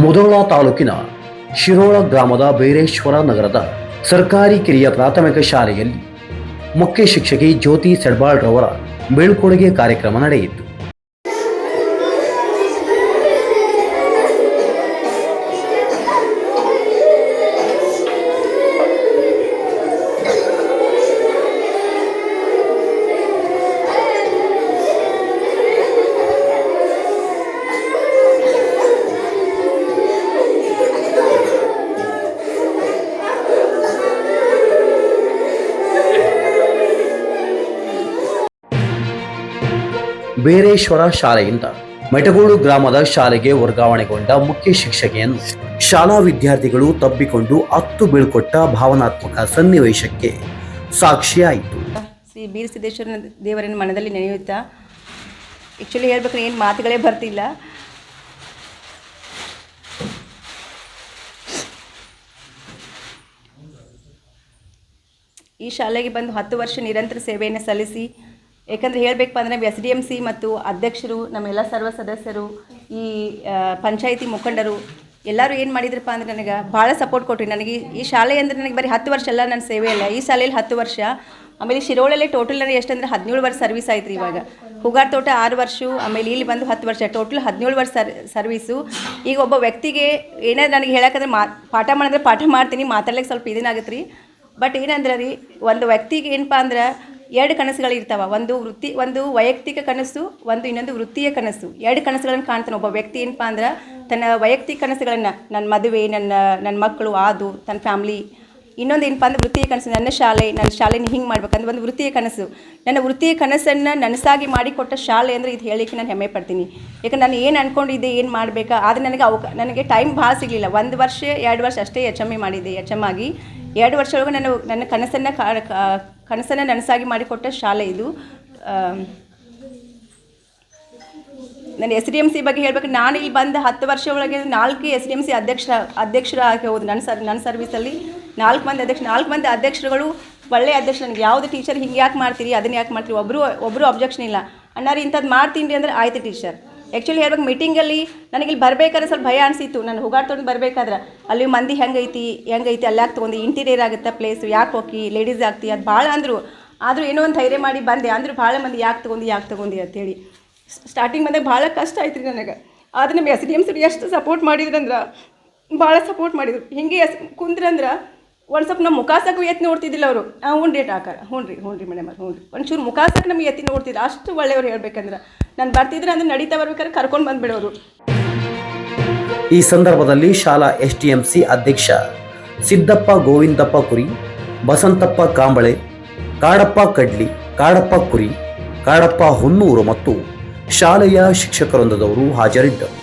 ಮುಧೋಳ ತಾಲೂಕಿನ ಶಿರೋಳ ಗ್ರಾಮದ ಬೈರೇಶ್ವರ ನಗರದ ಸರ್ಕಾರಿ ಕಿರಿಯ ಪ್ರಾಥಮಿಕ ಶಾಲೆಯಲ್ಲಿ ಮುಖ್ಯ ಶಿಕ್ಷಕಿ ಜ್ಯೋತಿ ಸೆಡ್ಬಾಳ್ ರವರ ಬೀಳ್ಕೊಡುಗೆ ಕಾರ್ಯಕ್ರಮ ನಡೆಯಿತು. ಬೇರೇಶ್ವರ ಶಾಲೆಯಿಂದ ಮೆಟಗೋಡು ಗ್ರಾಮದ ಶಾಲೆಗೆ ವರ್ಗಾವಣೆಗೊಂಡ ಮುಖ್ಯ ಶಿಕ್ಷಕಿಯನ್ನು ಶಾಲಾ ವಿದ್ಯಾರ್ಥಿಗಳು ತಬ್ಬಿಕೊಂಡು ಹತ್ತು ಬೀಳ್ಕೊಟ್ಟ ಭಾವನಾತ್ಮಕ ಸನ್ನಿವೇಶಕ್ಕೆ ಸಾಕ್ಷಿಯಾಯಿತು. ಶ್ರೀ ಬೀರಸಿದ್ದೇಶ್ವರ ದೇವರನ್ನು ಮನದಲ್ಲಿ ನೆನೆಯುತ್ತಾ ಆ್ಯಕ್ಚುಲಿ ಹೇಳ್ಬೇಕಂದ್ರೆ ಏನು ಮಾತುಗಳೇ ಬರ್ತಿಲ್ಲ. ಈ ಶಾಲೆಗೆ ಬಂದು 10 ವರ್ಷ ನಿರಂತರ ಸೇವೆಯನ್ನು ಸಲ್ಲಿಸಿ, ಯಾಕಂದರೆ ಹೇಳಬೇಕಪ್ಪ ಅಂದರೆ SDMC ಮತ್ತು ಅಧ್ಯಕ್ಷರು, ನಮ್ಮೆಲ್ಲ ಸರ್ವ ಸದಸ್ಯರು, ಈ ಪಂಚಾಯಿತಿ ಮುಖಂಡರು ಎಲ್ಲರೂ ಏನು ಮಾಡಿದ್ರಪ್ಪ ಅಂದರೆ ನನಗೆ ಭಾಳ ಸಪೋರ್ಟ್ ಕೊಟ್ಟರು. ನನಗೆ ಈ ಶಾಲೆ ಅಂದರೆ ನನಗೆ ಬರೀ 10 ವರ್ಷ ಅಲ್ಲ ನನ್ನ ಸೇವೆ ಅಲ್ಲ, ಈ ಶಾಲೆಯಲ್ಲಿ 10 ವರ್ಷ. ಆಮೇಲೆ ಶಿರೋಳಲ್ಲಿ ಟೋಟಲ್ ನನಗೆ ಎಷ್ಟಂದ್ರೆ 17 ವರ್ಷ ಸರ್ವಿಸ್ ಆಯ್ತು ರೀ. ಇವಾಗ ಹುಗಾರ್ ತೋಟ 6 ವರ್ಷ, ಆಮೇಲೆ ಇಲ್ಲಿ ಬಂದು 10 ವರ್ಷ, ಟೋಟಲ್ 17 ವರ್ಷ ಸರ್ವೀಸು. ಈಗ ಒಬ್ಬ ವ್ಯಕ್ತಿಗೆ ಏನಾದ್ರು ನನಗೆ ಹೇಳೋಕ್ಕಂದ್ರೆ ಪಾಠ ಮಾಡಿದ್ರೆ ಪಾಠ ಮಾಡ್ತೀನಿ, ಮಾತಾಡ್ಲಿಕ್ಕೆ ಸ್ವಲ್ಪ ಇದೇನಾಗುತ್ತೆ ರೀ. ಬಟ್ ಏನಂದ್ರೆ ರೀ, ಒಂದು ವ್ಯಕ್ತಿಗೆ ಏನಪ್ಪ ಅಂದ್ರೆ 2 ಕನಸುಗಳಿರ್ತಾವೆ. ಒಂದು ವೈಯಕ್ತಿಕ ಕನಸು, ಇನ್ನೊಂದು ವೃತ್ತಿಯ ಕನಸು. 2 ಕನಸುಗಳನ್ನು ಕಾಣ್ತಾನೆ ಒಬ್ಬ ವ್ಯಕ್ತಿ. ಏನಪ್ಪ ಅಂದ್ರೆ ತನ್ನ ವೈಯಕ್ತಿಕ ಕನಸುಗಳನ್ನು, ನನ್ನ ಮದುವೆ, ನನ್ನ ಮಕ್ಕಳು, ಆದು ತನ್ನ ಫ್ಯಾಮ್ಲಿ. ಇನ್ನೊಂದು ಏನಪ್ಪ ಅಂದ್ರೆ ವೃತ್ತಿಯ ಕನಸು, ನನ್ನ ಶಾಲೆನ ಹಿಂಗೆ ಮಾಡ್ಬೇಕಂದ್ರೆ ಒಂದು ವೃತ್ತಿಯ ಕನಸು. ನನ್ನ ವೃತ್ತಿಯ ಕನಸನ್ನು ನನಸಾಗಿ ಮಾಡಿಕೊಟ್ಟ ಶಾಲೆ ಅಂದರೆ ಇದು ಹೇಳಲಿಕ್ಕೆ ನಾನು ಹೆಮ್ಮೆ ಪಡ್ತೀನಿ. ಯಾಕಂದ್ರೆ ನಾನು ಏನು ಅಂದ್ಕೊಂಡಿದ್ದೆ, ಏನು ಮಾಡಬೇಕಾ, ಆದರೆ ನನಗೆ ಟೈಮ್ ಭಾಳ ಸಿಗಲಿಲ್ಲ. 1 ವರ್ಷ 2 ವರ್ಷ ಅಷ್ಟೇ HME ಮಾಡಿದ್ದೆ. HM ಆಗಿ 2 ವರ್ಷ ಒಳಗೆ ನನ್ನ ಕನಸನ್ನು ನನಸಾಗಿ ಮಾಡಿಕೊಟ್ಟ ಶಾಲೆ ಇದು. ನನ್ನ SDMC ಬಗ್ಗೆ ಹೇಳಬೇಕು, ನಾನು ಇಲ್ಲಿ ಬಂದು 10 ವರ್ಷ ಒಳಗೆ 4 SDMC ಅಧ್ಯಕ್ಷರು ಆಗಿ ಹೋದ್ರು. ನನ್ನ ಸರ್ವಿಸಲ್ಲಿ 4 ಮಂದಿ ಅಧ್ಯಕ್ಷರುಗಳು ಒಳ್ಳೆಯ ಅಧ್ಯಕ್ಷರು. ನನಗೆ ಯಾವುದು ಟೀಚರ್ ಹಿಂಗೆ ಯಾಕೆ ಮಾಡ್ತೀರಿ, ಅದನ್ನು ಯಾಕೆ ಮಾಡ್ತೀರಿ, ಒಬ್ಬರು ಅಬ್ಜೆಕ್ಷನ್ ಇಲ್ಲ. ಅಣ್ಣಾರು ಇಂಥದ್ದು ಮಾಡ್ತೀನಿ ಅಂದರೆ ಆಯ್ತು ಟೀಚರ್. ಆ್ಯಕ್ಚುಲಿ ಹೇಳ್ಬೇಕು, ಮೀಟಿಂಗಲ್ಲಿ ನನಗೆ ಇಲ್ಲಿ ಬರಬೇಕಾದ್ರೆ ಸ್ವಲ್ಪ ಭಯ ಅನಿಸಿತ್ತು. ನಾನು ಹುಗಾರ್ ತೊಗೊಂಡು ಬರಬೇಕಾದ್ರೆ ಅಲ್ಲಿ ಮಂದಿ ಹೆಂಗೈತಿ ಅಲ್ಲಿ ಯಾಕೆ ತೊಗೊಂಡು, ಇಂಟೀರಿಯರ್ ಆಗುತ್ತೆ ಪ್ಲೇಸು, ಯಾಕೆ ಹೋಗಿ ಲೇಡೀಸ್ ಆಗ್ತಿ ಅದು ಭಾಳ ಆದರೂ ಏನೋ ಒಂದು ಧೈರ್ಯ ಮಾಡಿ ಬಂದೆ. ಅಂದರೂ ಭಾಳ ಮಂದಿ ಯಾಕೆ ತೊಗೊಂಡು ಅಂತೇಳಿ ಸ್ಟಾರ್ಟಿಂಗ್ ಬಂದಾಗ ಭಾಳ ಕಷ್ಟ ಆಯ್ತು ರೀ ನನಗೆ. ಆದರೆ ನಮ್ಮ SDMC ಎಷ್ಟು ಸಪೋರ್ಟ್ ಮಾಡಿದ್ರಂದ್ರೆ ಭಾಳ ಸಪೋರ್ಟ್ ಮಾಡಿದ್ರು. ಹಿಂಗೆ ಕುಂದ್ರಂದ್ರೆ ಒಂದು ಸ್ವಲ್ಪ ನಮ್ಮ ಮುಖಾಸಕ್ಕೂ ಎತ್ತಿ ನೋಡ್ತಿದ್ದಿಲ್ಲ ಅವರು. ಹ್ಞೂ ಡೇಟ್ ಹಾಕಾರ, ಹ್ಞೂ ರೀ ಮೇಡಮ್, ಹ್ಞೂ ರೀ ಒಂಚೂರು ಮುಖಾಸಕ್ಕೆ ನಮಗೆ ಎತ್ತಿ ನೋಡ್ತಿದ್ರು. ಅಷ್ಟು ಒಳ್ಳೆಯವ್ರು ಹೇಳ್ಬೇಕಂದ್ರೆ. ನಾನು ಬರ್ತಿದ್ರೆ ಅಂದ್ರೆ ನಡೀತಾ ಬರ್ಬೇಕಾದ್ರೆ ಕರ್ಕೊಂಡು ಬಂದುಬಿಡೋರು. ಈ ಸಂದರ್ಭದಲ್ಲಿ ಶಾಲಾ SDMC ಅಧ್ಯಕ್ಷ ಸಿದ್ದಪ್ಪ ಗೋವಿಂದಪ್ಪ ಕುರಿ, ಬಸಂತಪ್ಪ ಕಾಂಬಳೆ, ಕಾಡಪ್ಪ ಕಡ್ಲಿ, ಕಾಡಪ್ಪ ಕುರಿ, ಕಾಡಪ್ಪ ಹೊನ್ನೂರು ಮತ್ತು ಶಾಲೆಯ ಶಿಕ್ಷಕವೃಂದದವರು ಹಾಜರಿದ್ದರು.